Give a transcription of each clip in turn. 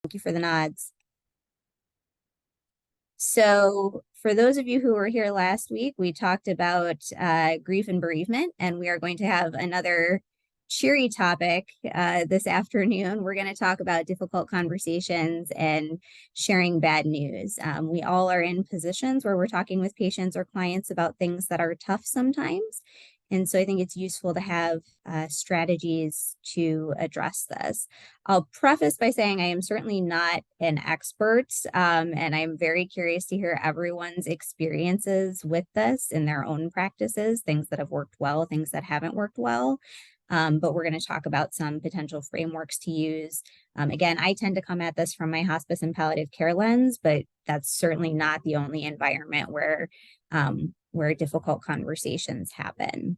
Thank you for the nods. So, for those of you who were here last week, we talked about grief and bereavement, and we are going to have another cheery topic this afternoon. We're going to talk about difficult conversations and sharing bad news. We all are in positions where we're talking with patients or clients about things that are tough sometimes. And so I think it's useful to have strategies to address this. I'll preface by saying I am certainly not an expert, and I'm very curious to hear everyone's experiences with this in their own practices, things that have worked well, things that haven't worked well. But we're going to talk about some potential frameworks to use. Again, I tend to come at this from my hospice and palliative care lens, but that's certainly not the only environment where difficult conversations happen.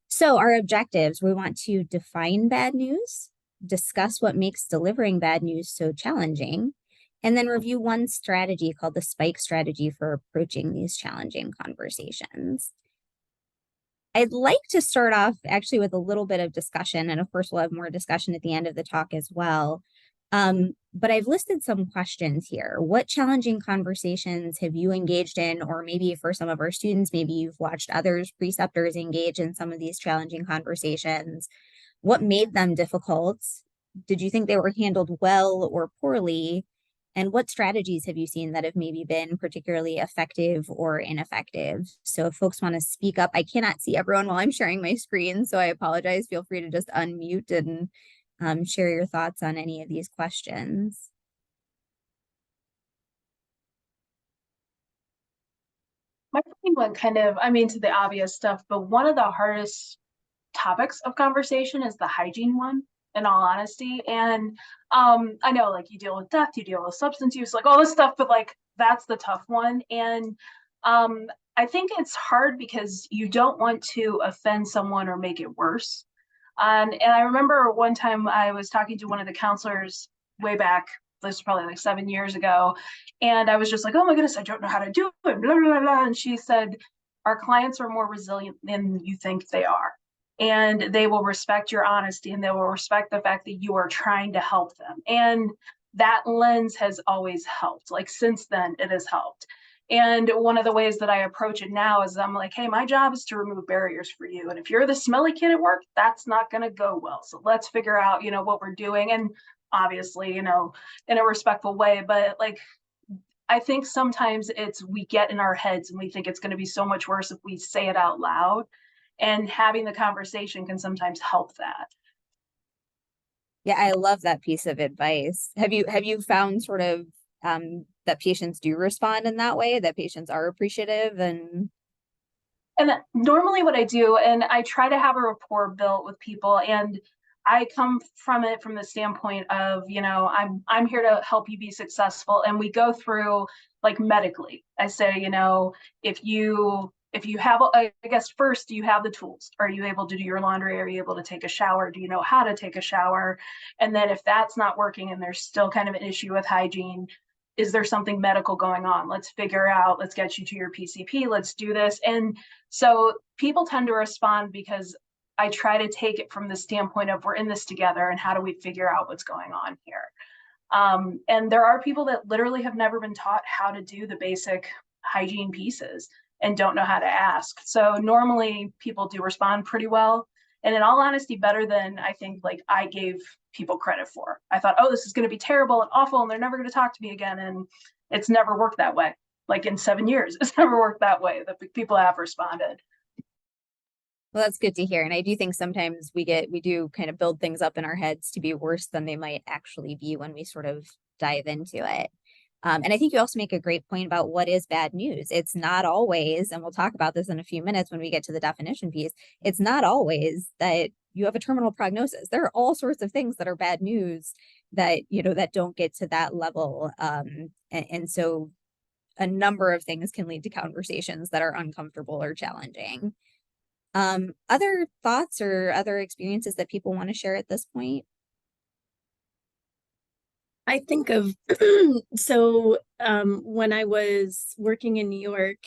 So our objectives, we want to define bad news, discuss what makes delivering bad news so challenging, and then review one strategy called the SPIKE strategy for approaching these challenging conversations. I'd like to start off actually with a little bit of discussion, and of course we'll have more discussion at the end of the talk as well. But I've listed some questions here. What challenging conversations have you engaged in? Or maybe for some of our students, maybe you've watched others, preceptors engage in some of these challenging conversations. What made them difficult? Did you think they were handled well or poorly? And what strategies have you seen that have maybe been particularly effective or ineffective? So if folks want to speak up, I cannot see everyone while I'm sharing my screen, so I apologize. Feel free to just unmute and share your thoughts on any of these questions. My brain went kind of, to the obvious stuff, but one of the hardest topics of conversation is the hygiene one, in all honesty. And I know, like, you deal with death, you deal with substance use, like all this stuff, but like that's the tough one. And I think it's hard because you don't want to offend someone or make it worse. And I remember one time I was talking to one of the counselors way back, this was probably like 7 years ago, and I was just like, oh my goodness, I don't know how to do it, blah, blah, blah. And she said, our clients are more resilient than you think they are. And they will respect your honesty, and they will respect the fact that you are trying to help them. And that lens has always helped. Like, since then, it has helped. And one of the ways that I approach it now is I'm like, hey, my job is to remove barriers for you. And if you're the smelly kid at work, that's not going to go well. So let's figure out, what we're doing. And obviously, in a respectful way. But like, I think sometimes we get in our heads and we think it's going to be so much worse if we say it out loud. And having the conversation can sometimes help that. Yeah, I love that piece of advice. Have you found sort of that patients do respond in that way, that patients are appreciative And normally what I do, and I try to have a rapport built with people, and I come from it from the standpoint of, I'm here to help you be successful. And we go through, like, medically. I say, if you have, I guess, first, do you have the tools? Are you able to do your laundry? Are you able to take a shower? Do you know how to take a shower? And then if that's not working and there's still kind of an issue with hygiene, is there something medical going on? Let's figure out, let's get you to your PCP, let's do this. And so people tend to respond because I try to take it from the standpoint of, we're in this together, and how do we figure out what's going on here? And there are people that literally have never been taught how to do the basic hygiene pieces and don't know how to ask. So normally people do respond pretty well. And in all honesty, better than I think, like, I gave people credit for. I thought, oh, this is going to be terrible and awful, and they're never going to talk to me again. And it's never worked that way. Like, in 7 years, it's never worked that way. That people have responded. well, that's good to hear. And I do think sometimes we do kind of build things up in our heads to be worse than they might actually be when we sort of dive into it. And I think you also make a great point about what is bad news. It's not always, and we'll talk about this in a few minutes when we get to the definition piece, it's not always that you have a terminal prognosis. There are all sorts of things that are bad news that, that don't get to that level. And so a number of things can lead to conversations that are uncomfortable or challenging. Other thoughts or other experiences that people want to share at this point? I think of when I was working in New York,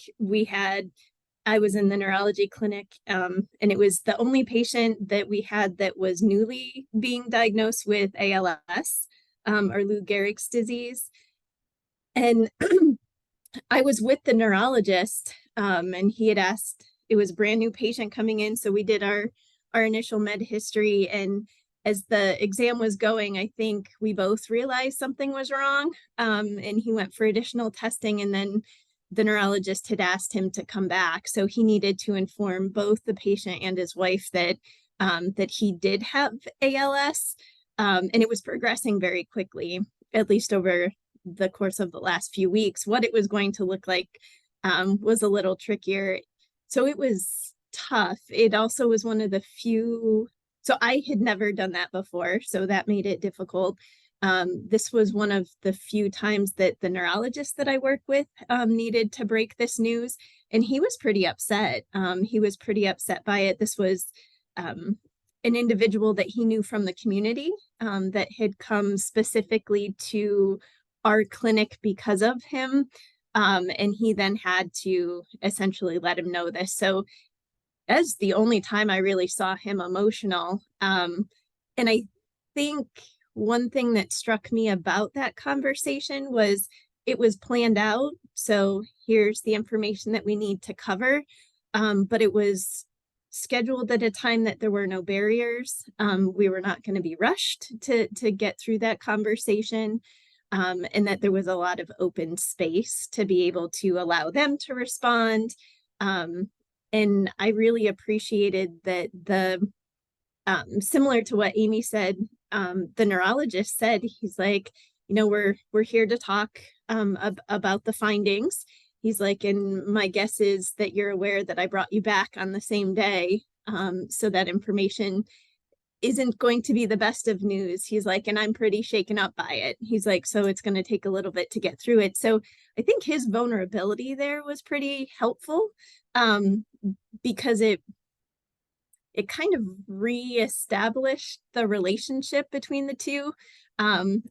I was in the neurology clinic, and it was the only patient that we had that was newly being diagnosed with ALS. or Lou Gehrig's disease. And I was with the neurologist, and he had asked, it was a brand new patient coming in. So we did our initial med history. And as the exam was going, I think we both realized something was wrong. And he went for additional testing, and then the neurologist had asked him to come back. So he needed to inform both the patient and his wife that that he did have ALS. And it was progressing very quickly, at least over the course of the last few weeks. What it was going to look like was a little trickier. So it was tough. It also was one of the few, so I had never done that before, so that made it difficult. This was one of the few times that the neurologist that I work with needed to break this news, and he was pretty upset. He was pretty upset by it. This was an individual that he knew from the community that had come specifically to our clinic because of him. And he then had to essentially let him know this. So that's the only time I really saw him emotional. And I think one thing that struck me about that conversation was it was planned out. So here's the information that we need to cover. But it was scheduled at a time that there were no barriers. We were not going to be rushed to get through that conversation. And that there was a lot of open space to be able to allow them to respond. And I really appreciated that similar to what Amy said, the neurologist said, he's like, we're here to talk about the findings. He's like, and my guess is that you're aware that I brought you back on the same day. So that information isn't going to be the best of news. He's like, and I'm pretty shaken up by it. He's like, so it's going to take a little bit to get through it. So I think his vulnerability there was pretty helpful, because it kind of reestablished the relationship between the two,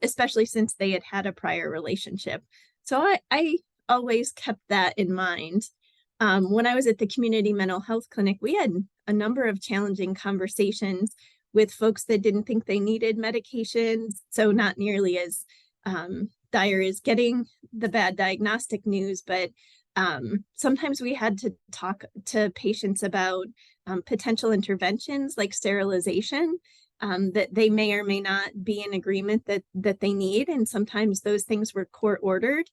especially since they had had a prior relationship. So I always kept that in mind. When I was at the community mental health clinic, we had a number of challenging conversations with folks that didn't think they needed medications. So not nearly as dire as getting the bad diagnostic news, but sometimes we had to talk to patients about potential interventions like sterilization that they may or may not be in agreement that they need. And sometimes those things were court ordered.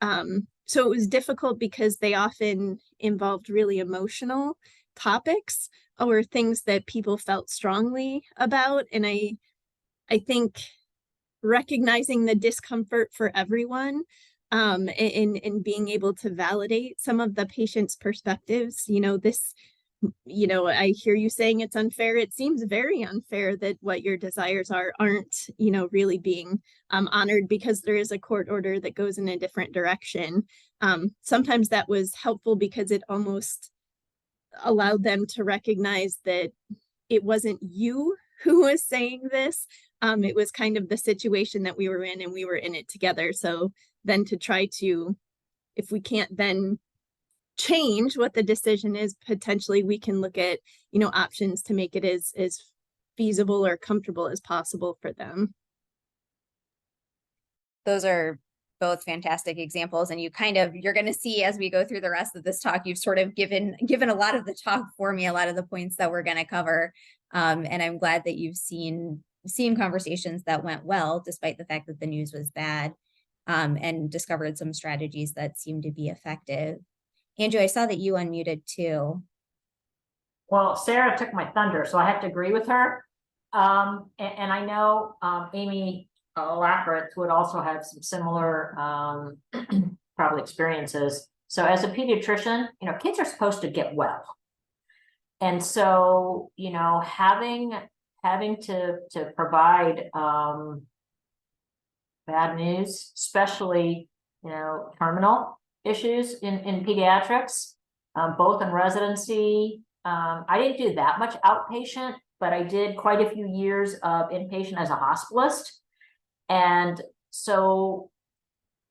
So it was difficult because they often involved really emotional topics or things that people felt strongly about. And I think recognizing the discomfort for everyone, and being able to validate some of the patient's perspectives, I hear you saying it's unfair. It seems very unfair that what your desires aren't, really being honored because there is a court order that goes in a different direction. Sometimes that was helpful because it almost allowed them to recognize that it wasn't you who was saying this. It was kind of the situation that we were in, and we were in it together. So then to try to, if we can't then change what the decision is, potentially we can look at, options to make it as feasible or comfortable as possible for them. Those are both fantastic examples, and you're going to see as we go through the rest of this talk, you've sort of given a lot of the talk for me, a lot of the points that we're going to cover. And I'm glad that you've seen conversations that went well, despite the fact that the news was bad, and discovered some strategies that seem to be effective. Andrew, I saw that you unmuted too. Well, Sarah took my thunder, so I have to agree with her. And I know Amy Lackeritz would also have some similar probably experiences. So as a pediatrician, kids are supposed to get well. And so, having to provide bad news, especially, terminal issues in pediatrics, both in residency. I didn't do that much outpatient, but I did quite a few years of inpatient as a hospitalist. And so,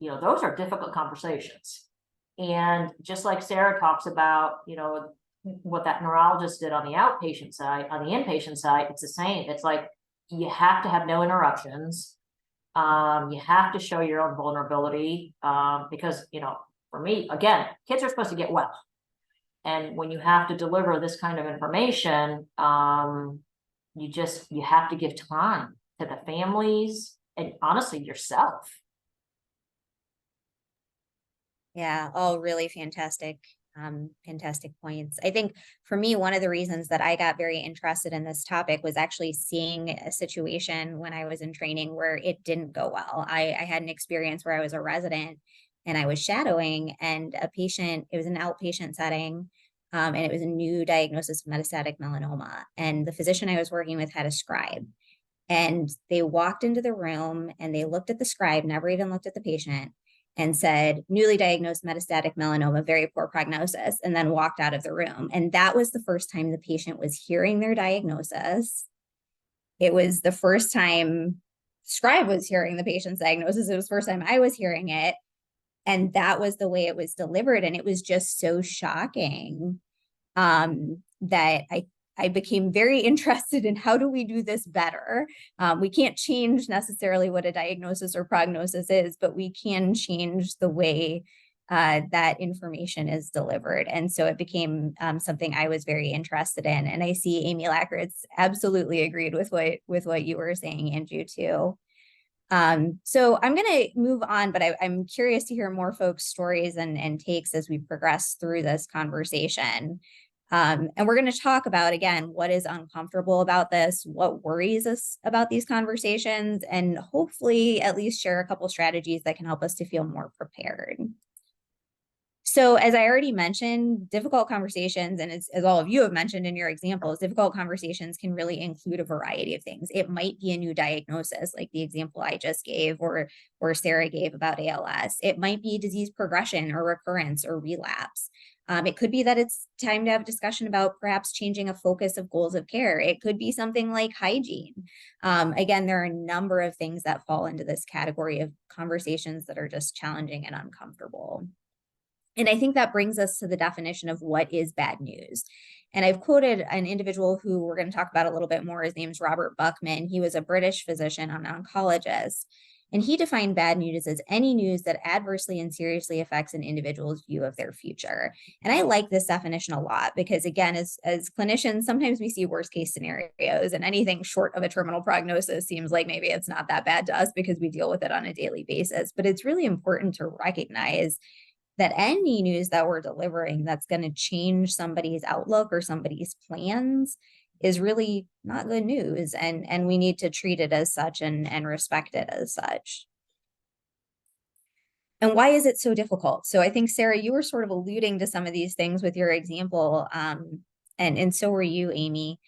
those are difficult conversations. And just like Sarah talks about, what that neurologist did on the outpatient side, on the inpatient side, it's the same. It's like, you have to have no interruptions. You have to show your own vulnerability, because, you know, for me, again, kids are supposed to get well. And when you have to deliver this kind of information, you have to give time to the families and honestly yourself. Yeah, all really fantastic points. I think for me, one of the reasons that I got very interested in this topic was actually seeing a situation when I was in training where it didn't go well. I had an experience where I was a resident and I was shadowing, and a patient, it was an outpatient setting, and it was a new diagnosis of metastatic melanoma. And the physician I was working with had a scribe. And they walked into the room and they looked at the scribe, never even looked at the patient, and said, newly diagnosed metastatic melanoma, very poor prognosis, and then walked out of the room. And that was the first time the patient was hearing their diagnosis. It was the first time scribe was hearing the patient's diagnosis. It was the first time I was hearing it. And that was the way it was delivered. And it was just so shocking that I became very interested in how do we do this better. We can't change necessarily what a diagnosis or prognosis is, but we can change the way that information is delivered. And so it became something I was very interested in. And I see Amy Lackertz absolutely agreed with what you were saying, Andrew, too. So I'm going to move on, but I'm curious to hear more folks' stories and takes as we progress through this conversation. And we're going to talk about, again, what is uncomfortable about this, what worries us about these conversations, and hopefully at least share a couple strategies that can help us to feel more prepared. So as I already mentioned, difficult conversations, and as all of you have mentioned in your examples, difficult conversations can really include a variety of things. It might be a new diagnosis, like the example I just gave, or Sarah gave about ALS. It might be disease progression or recurrence or relapse. It could be that it's time to have a discussion about perhaps changing a focus of goals of care. It could be something like hygiene. Again, there are a number of things that fall into this category of conversations that are just challenging and uncomfortable. And I think that brings us to the definition of what is bad news. And I've quoted an individual who we're going to talk about a little bit more. His name's Robert Buckman. He was a British physician, an oncologist. And he defined bad news as any news that adversely and seriously affects an individual's view of their future. And I like this definition a lot because, again, as clinicians, sometimes we see worst case scenarios, and anything short of a terminal prognosis seems like maybe it's not that bad to us because we deal with it on a daily basis. But it's really important to recognize that any news that we're delivering that's going to change somebody's outlook or somebody's plans is really not good news, and we need to treat it as such and respect it as such. And why is it so difficult? So I think, Sarah, you were sort of alluding to some of these things with your example, and so were you, Amy.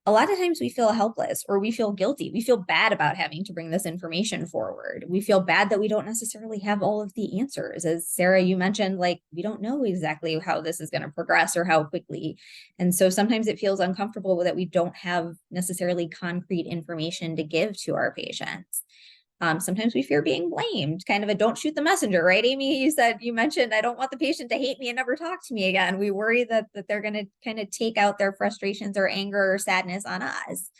A lot of times we feel helpless or we feel guilty. We feel bad about having to bring this information forward. We feel bad that we don't necessarily have all of the answers. As Sarah, you mentioned, like, we don't know exactly how this is going to progress or how quickly. And so sometimes it feels uncomfortable that we don't have necessarily concrete information to give to our patients. Sometimes we fear being blamed, kind of a don't shoot the messenger, right? Amy, you mentioned, I don't want the patient to hate me and never talk to me again. We worry that they're going to kind of take out their frustrations or anger or sadness on us.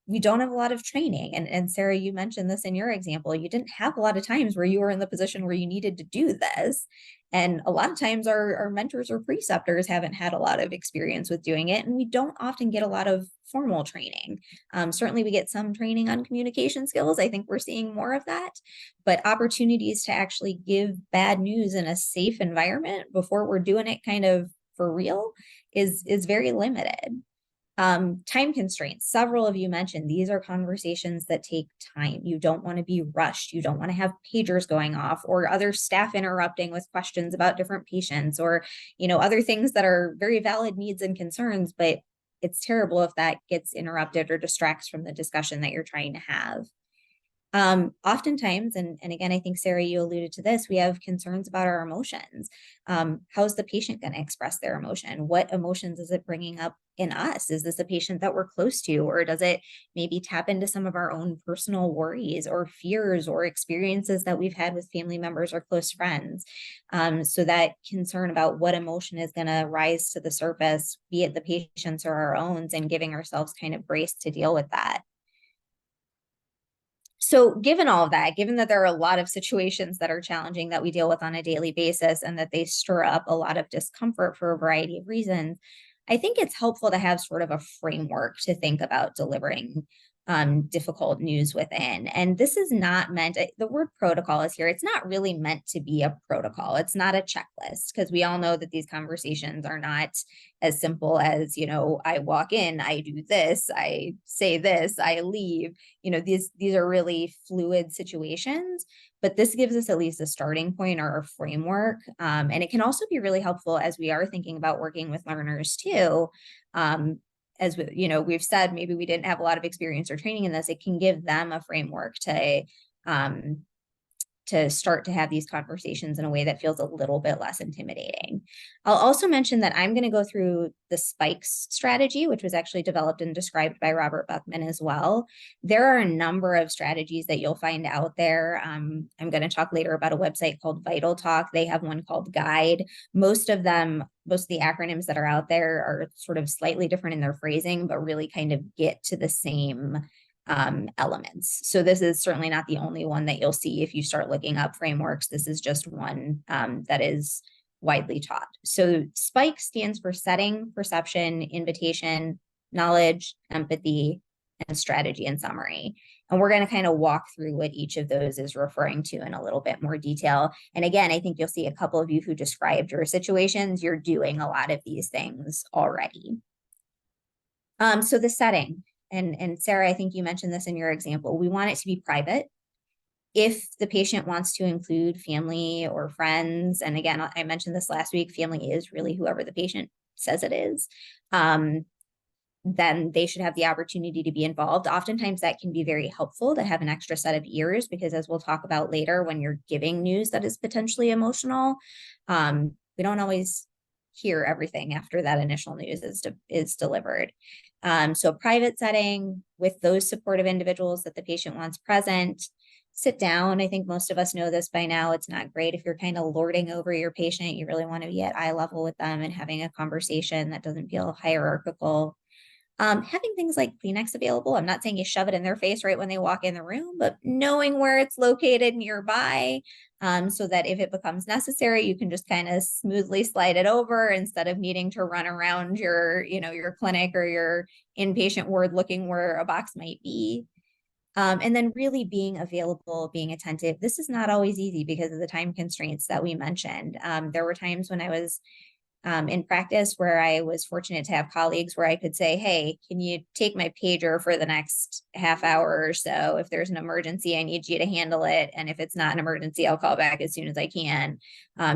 We don't have a lot of training. And Sarah, you mentioned this in your example. You didn't have a lot of times where you were in the position where you needed to do this. And a lot of times our mentors or preceptors haven't had a lot of experience with doing it. And we don't often get a lot of formal training. Certainly we get some training on communication skills. I think we're seeing more of that, but opportunities to actually give bad news in a safe environment before we're doing it kind of for real is very limited. Time constraints. Several of you mentioned these are conversations that take time. You don't want to be rushed. You don't want to have pagers going off or other staff interrupting with questions about different patients or, other things that are very valid needs and concerns, but it's terrible if that gets interrupted or distracts from the discussion that you're trying to have. Oftentimes, and again, I think, Sarah, you alluded to this, we have concerns about our emotions. How's the patient going to express their emotion? What emotions is it bringing up in us? Is this a patient that we're close to, or does it maybe tap into some of our own personal worries or fears or experiences that we've had with family members or close friends? So that concern about what emotion is going to rise to the surface, be it the patient's or our own, and giving ourselves kind of grace to deal with that. So given all of that, given that there are a lot of situations that are challenging that we deal with on a daily basis and that they stir up a lot of discomfort for a variety of reasons, I think it's helpful to have sort of a framework to think about delivering difficult news within. And this is not meant, the word protocol is here. It's not really meant to be a protocol. It's not a checklist, because we all know that these conversations are not as simple as, I walk in, I do this, I say this, I leave. These are really fluid situations, but this gives us at least a starting point or a framework. And it can also be really helpful as we are thinking about working with learners too. As we've said, maybe we didn't have a lot of experience or training in this. It can give them a framework to start to have these conversations in a way that feels a little bit less intimidating. I'll also mention that I'm going to go through the SPIKES strategy, which was actually developed and described by Robert Buckman as well. There are a number of strategies that you'll find out there. I'm going to talk later about a website called Vital Talk. They have one called Guide. Most of the acronyms that are out there are sort of slightly different in their phrasing, but really kind of get to the same elements. So this is certainly not the only one that you'll see if you start looking up frameworks. This is just one that is widely taught. So SPIKE stands for setting, perception, invitation, knowledge, empathy, and strategy and summary. And we're going to kind of walk through what each of those is referring to in a little bit more detail. And again, I think you'll see a couple of you who described your situations, you're doing a lot of these things already. So the setting. And Sarah, I think you mentioned this in your example. We want it to be private. If the patient wants to include family or friends, and again, I mentioned this last week, family is really whoever the patient says it is, then they should have the opportunity to be involved. Oftentimes that can be very helpful to have an extra set of ears, because as we'll talk about later, when you're giving news that is potentially emotional, we don't always hear everything after that initial news is delivered. So a private setting with those supportive individuals that the patient wants present, sit down. I think most of us know this by now. It's not great if you're kind of lording over your patient. You really want to be at eye level with them and having a conversation that doesn't feel hierarchical. Having things like Kleenex available. I'm not saying you shove it in their face right when they walk in the room, but knowing where it's located nearby, so that if it becomes necessary, you can just kind of smoothly slide it over instead of needing to run around your clinic or your inpatient ward looking where a box might be. And then really being available, being attentive. This is not always easy because of the time constraints that we mentioned. There were times when I was in practice where I was fortunate to have colleagues where I could say, hey, can you take my pager for the next half hour or so? If there's an emergency, I need you to handle it. And if it's not an emergency, I'll call back as soon as I can,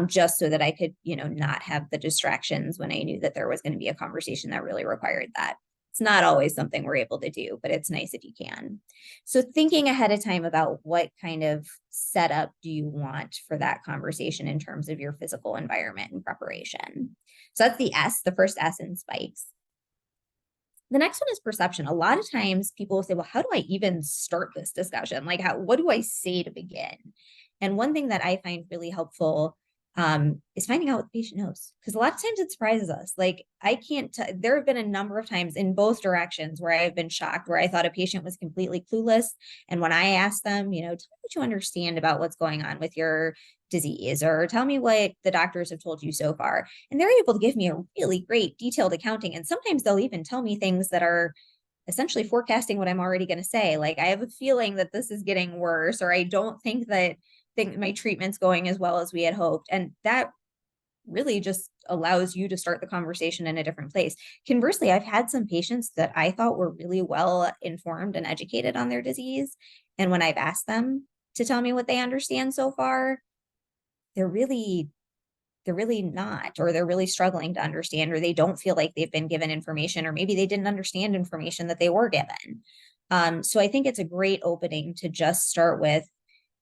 just so that I could, not have the distractions when I knew that there was going to be a conversation that really required that. It's not always something we're able to do, but it's nice if you can. So thinking ahead of time about what kind of setup do you want for that conversation in terms of your physical environment and preparation. So that's the S, the first S in SPIKES. The next one is perception. A lot of times people will say, well, how do I even start this discussion? Like, what do I say to begin? And one thing that I find really helpful is finding out what the patient knows. Because a lot of times it surprises us. Like, there have been a number of times in both directions where I've been shocked, where I thought a patient was completely clueless. And when I asked them, tell me what you understand about what's going on with your disease, or tell me what the doctors have told you so far. And they're able to give me a really great detailed accounting. And sometimes they'll even tell me things that are essentially forecasting what I'm already going to say. Like, I have a feeling that this is getting worse, or I don't think that my treatment's going as well as we had hoped. And that really just allows you to start the conversation in a different place. Conversely, I've had some patients that I thought were really well informed and educated on their disease. And when I've asked them to tell me what they understand so far, they're really not, or they're really struggling to understand, or they don't feel like they've been given information, or maybe they didn't understand information that they were given. So I think it's a great opening to just start with,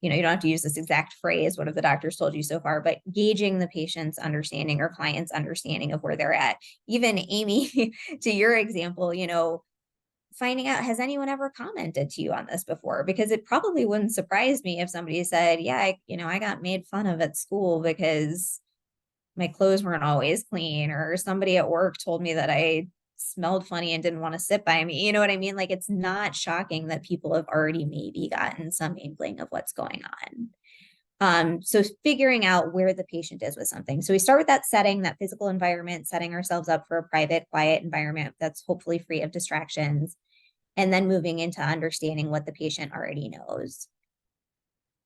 you don't have to use this exact phrase, what have the doctors told you so far, but gauging the patient's understanding or client's understanding of where they're at. Even Amy, to your example, finding out, has anyone ever commented to you on this before? Because it probably wouldn't surprise me if somebody said, yeah, I got made fun of at school because my clothes weren't always clean, or somebody at work told me that I smelled funny and didn't want to sit by me. You know what I mean? Like, it's not shocking that people have already maybe gotten some inkling of what's going on. So figuring out where the patient is with something. So we start with that setting, that physical environment, setting ourselves up for a private, quiet environment that's hopefully free of distractions, and then moving into understanding what the patient already knows.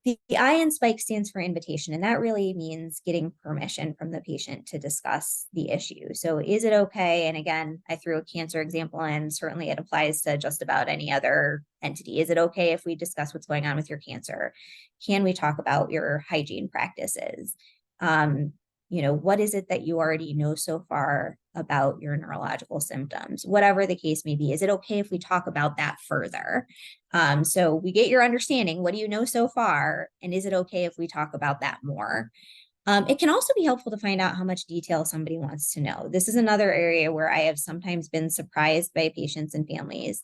The I in SPIKE stands for invitation, and that really means getting permission from the patient to discuss the issue. So is it okay? And again, I threw a cancer example in, certainly it applies to just about any other entity. Is it okay if we discuss what's going on with your cancer? Can we talk about your hygiene practices? What is it that you already know so far about your neurological symptoms? Whatever the case may be, is it okay if we talk about that further? So we get your understanding. What do you know so far? And is it okay if we talk about that more? It can also be helpful to find out how much detail somebody wants to know. This is another area where I have sometimes been surprised by patients and families.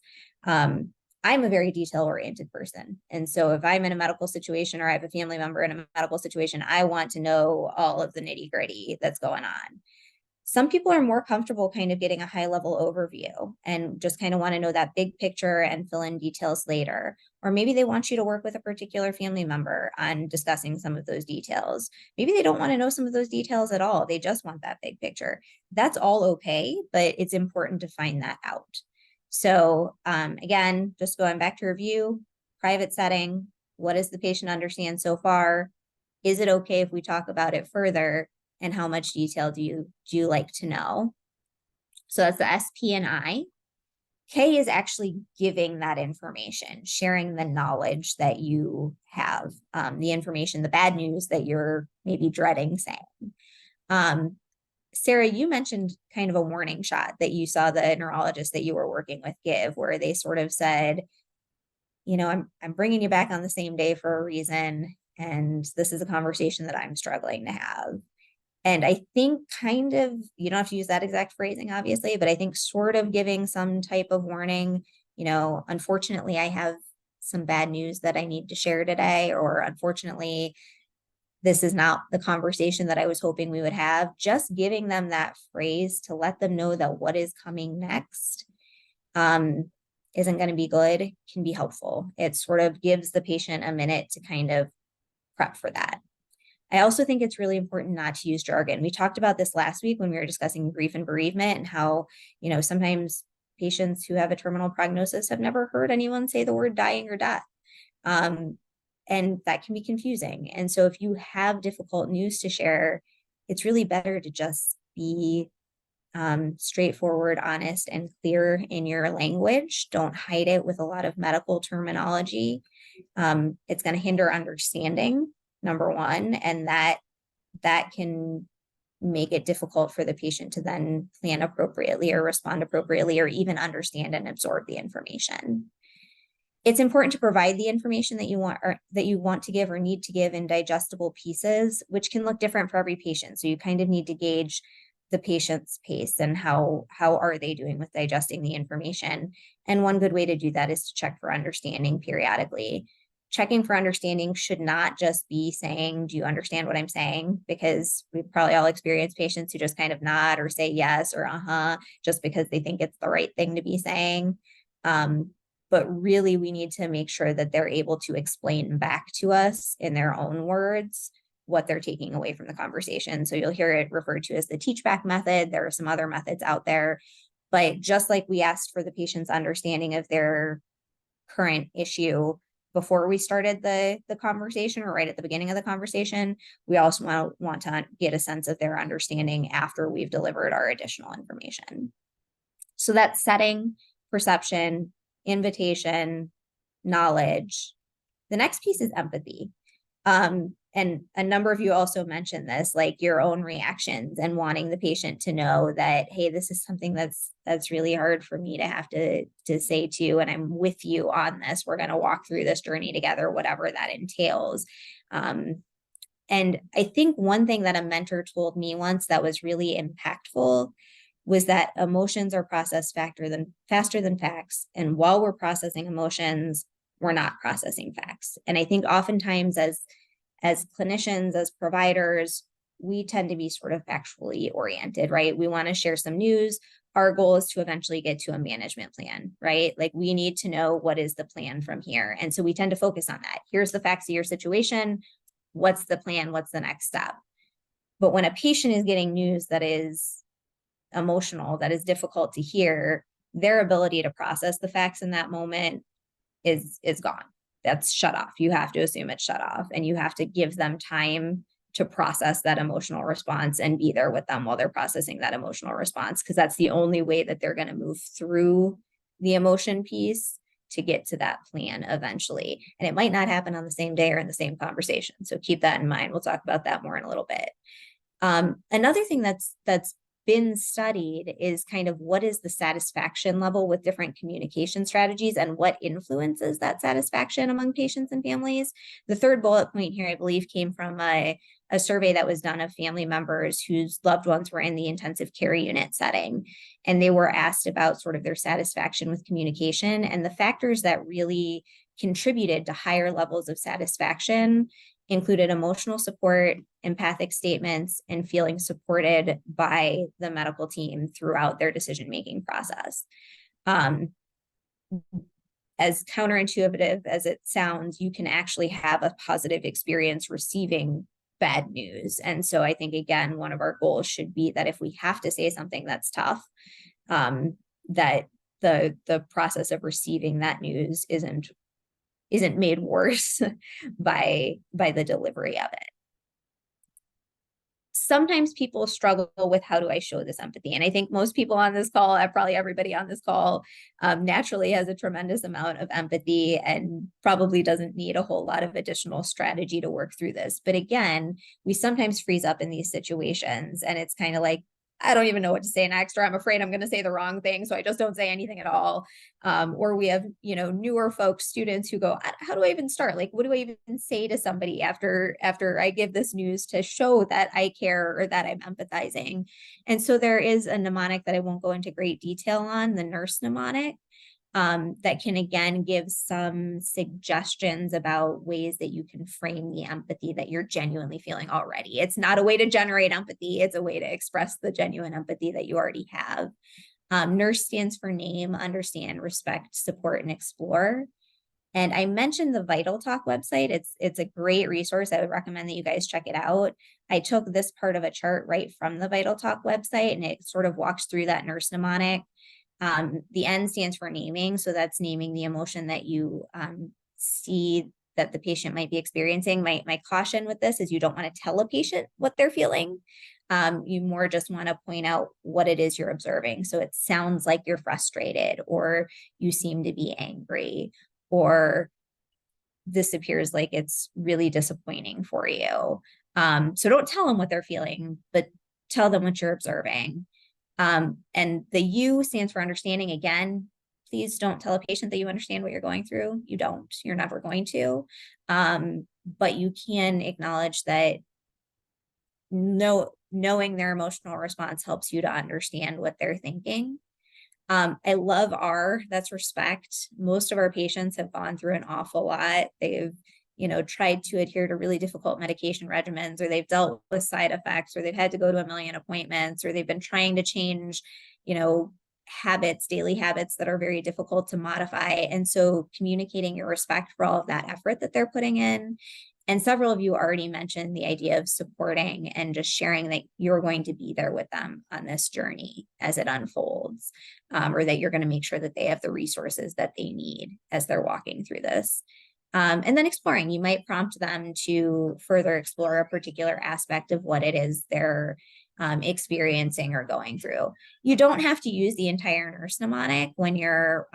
I'm a very detail-oriented person. And so if I'm in a medical situation or I have a family member in a medical situation, I want to know all of the nitty-gritty that's going on. Some people are more comfortable kind of getting a high-level overview and just kind of want to know that big picture and fill in details later. Or maybe they want you to work with a particular family member on discussing some of those details. Maybe they don't want to know some of those details at all. They just want that big picture. That's all okay, but it's important to find that out. So again, just going back to review, private setting, what does the patient understand so far? Is it okay if we talk about it further? And how much detail do you like to know? So that's the SP and I. K is actually giving that information, sharing the knowledge that you have, the information, the bad news that you're maybe dreading saying. Sarah, you mentioned kind of a warning shot that you saw the neurologist that you were working with give, where they sort of said, I'm bringing you back on the same day for a reason, and this is a conversation that I'm struggling to have. And I think kind of, you don't have to use that exact phrasing, obviously, but I think sort of giving some type of warning, unfortunately, I have some bad news that I need to share today, or unfortunately, this is not the conversation that I was hoping we would have. Just giving them that phrase to let them know that what is coming next isn't going to be good can be helpful. It sort of gives the patient a minute to kind of prep for that. I also think it's really important not to use jargon. We talked about this last week when we were discussing grief and bereavement and how, sometimes patients who have a terminal prognosis have never heard anyone say the word dying or death. And that can be confusing. And so if you have difficult news to share, it's really better to just be straightforward, honest, and clear in your language. Don't hide it with a lot of medical terminology. It's going to hinder understanding, number one, and that can make it difficult for the patient to then plan appropriately or respond appropriately or even understand and absorb the information. It's important to provide the information that you want to give or need to give in digestible pieces, which can look different for every patient. So you kind of need to gauge the patient's pace and how are they doing with digesting the information. And one good way to do that is to check for understanding periodically. Checking for understanding should not just be saying, do you understand what I'm saying? Because we've probably all experienced patients who just kind of nod or say yes or just because they think it's the right thing to be saying. But really, we need to make sure that they're able to explain back to us in their own words what they're taking away from the conversation. So you'll hear it referred to as the teach back method. There are some other methods out there, but just like we asked for the patient's understanding of their current issue before we started the conversation or right at the beginning of the conversation, we also want to get a sense of their understanding after we've delivered our additional information. So that's setting, perception, invitation, knowledge. The next piece is empathy. And a number of you also mentioned this, like your own reactions and wanting the patient to know that, hey, this is something that's really hard for me to have to say to you, and I'm with you on this. We're going to walk through this journey together, whatever that entails. And I think one thing that a mentor told me once that was really impactful was that emotions are processed faster than facts. And while we're processing emotions, we're not processing facts. And I think oftentimes as clinicians, as providers, we tend to be sort of factually oriented, right? We want to share some news. our goal is to eventually get to a management plan, right? Like we need to know what is the plan from here. And so we tend to focus on that. Here's the facts of your situation. What's the plan? What's the next step? But when a patient is getting news that is emotional, that is difficult to hear, their ability to process the facts in that moment is gone. That's shut off. You have to assume it's shut off, and you have to give them time to process that emotional response and be there with them while they're processing that emotional response, because that's the only way that they're going to move through the emotion piece to get to that plan eventually. And it might not happen on the same day or in the same conversation. So keep that in mind. We'll talk about that more in a little bit. Another thing that's been studied is kind of what is the satisfaction level with different communication strategies and what influences that satisfaction among patients and families. The third bullet point here, I believe, came from a survey that was done of family members whose loved ones were in the intensive care unit setting. And they were asked about sort of their satisfaction with communication, and the factors that really contributed to higher levels of satisfaction included emotional support, empathic statements, and feeling supported by the medical team throughout their decision-making process. As counterintuitive as it sounds, you can actually have a positive experience receiving bad news. And so I think, again, one of our goals should be that if we have to say something that's tough, that the process of receiving that news isn't made worse by the delivery of it. Sometimes people struggle with, how do I show this empathy? And I think most people on this call, probably everybody on this call, naturally has a tremendous amount of empathy and probably doesn't need a whole lot of additional strategy to work through this. But again, we sometimes freeze up in these situations, and it's kind of like, I don't even know what to say next, or I'm afraid I'm going to say the wrong thing, so I just don't say anything at all. Or we have, newer folks, students who go, how do I even start? Like, what do I even say to somebody after I give this news to show that I care or that I'm empathizing? And so there is a mnemonic that I won't go into great detail on, the nurse mnemonic, that can, again, give some suggestions about ways that you can frame the empathy that you're genuinely feeling already. It's not a way to generate empathy. It's a way to express the genuine empathy that you already have. NURSE stands for name, understand, respect, support, and explore. And I mentioned the Vital Talk website. It's a great resource. I would recommend that you guys check it out. I took this part of a chart right from the Vital Talk website, and it sort of walks through that nurse mnemonic. The N stands for naming. So that's naming the emotion that you see that the patient might be experiencing. My caution with this is you don't want to tell a patient what they're feeling. You more just want to point out what it is you're observing. So it sounds like you're frustrated, or you seem to be angry, or this appears like it's really disappointing for you. So don't tell them what they're feeling, but tell them what you're observing. And the U stands for understanding. Again, please don't tell a patient that you understand what you're going through. You don't. You're never going to. But you can acknowledge that knowing their emotional response helps you to understand what they're thinking. I love R, that's respect. Most of our patients have gone through an awful lot. They've tried to adhere to really difficult medication regimens, or they've dealt with side effects, or they've had to go to a million appointments, or they've been trying to change, habits, daily habits that are very difficult to modify. And so communicating your respect for all of that effort that they're putting in. And several of you already mentioned the idea of supporting and just sharing that you're going to be there with them on this journey as it unfolds, or that you're going to make sure that they have the resources that they need as they're walking through this. And then exploring, you might prompt them to further explore a particular aspect of what it is they're experiencing or going through. You don't have to use the entire nurse mnemonic when you're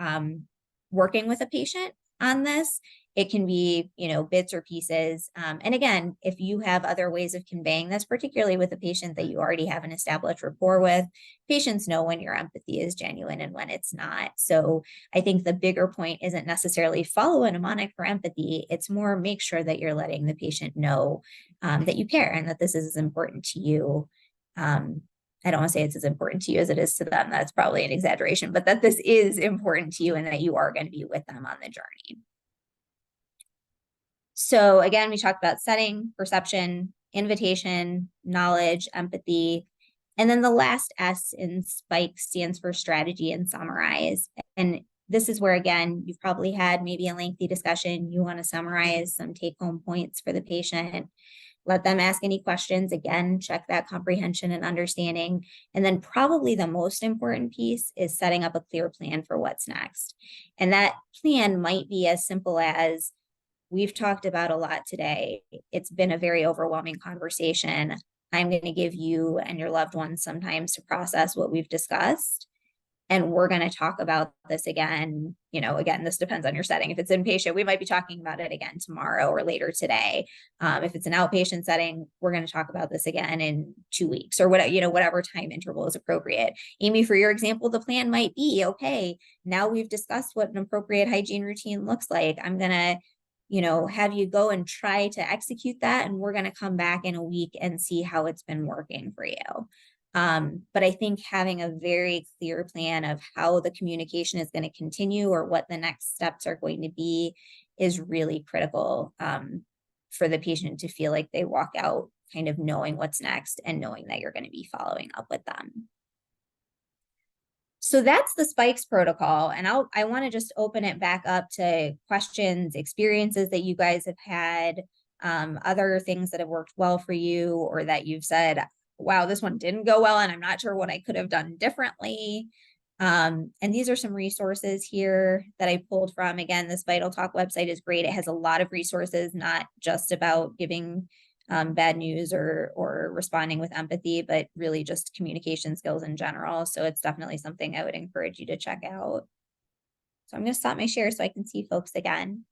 working with a patient on this. It can be, bits or pieces. And again, if you have other ways of conveying this, particularly with a patient that you already have an established rapport with, patients know when your empathy is genuine and when it's not. So I think the bigger point isn't necessarily follow a mnemonic for empathy. It's more make sure that you're letting the patient know that you care and that this is as important to you. I don't want to say it's as important to you as it is to them. That's probably an exaggeration, but that this is important to you and that you are going to be with them on the journey. So again, we talked about setting, perception, invitation, knowledge, empathy. And then the last S in SPIKE stands for strategy and summarize. And this is where, again, you've probably had maybe a lengthy discussion. You want to summarize some take-home points for the patient. Let them ask any questions. Again, check that comprehension and understanding. And then probably the most important piece is setting up a clear plan for what's next. And that plan might be as simple as, we've talked about a lot today. It's been a very overwhelming conversation. I'm going to give you and your loved ones some time to process what we've discussed. And we're going to talk about this again. You know, again, this depends on your setting. If it's inpatient, we might be talking about it again tomorrow or later today. If it's an outpatient setting, we're going to talk about this again in 2 weeks or whatever, you know, whatever time interval is appropriate. Amy, for your example, the plan might be, okay, now we've discussed what an appropriate hygiene routine looks like. I'm going to, you know, have you go and try to execute that. And we're going to come back in a week and see how it's been working for you. But I think having a very clear plan of how the communication is going to continue or what the next steps are going to be is really critical for the patient to feel like they walk out kind of knowing what's next and knowing that you're going to be following up with them. So that's the SPIKES protocol. And I want to just open it back up to questions, experiences that you guys have had, other things that have worked well for you or that you've said, wow, this one didn't go well and I'm not sure what I could have done differently. And these are some resources here that I pulled from. Again, this Vital Talk website is great. It has a lot of resources, not just about giving bad news or responding with empathy, but really just communication skills in general. So it's definitely something I would encourage you to check out. So I'm going to stop my share so I can see folks again.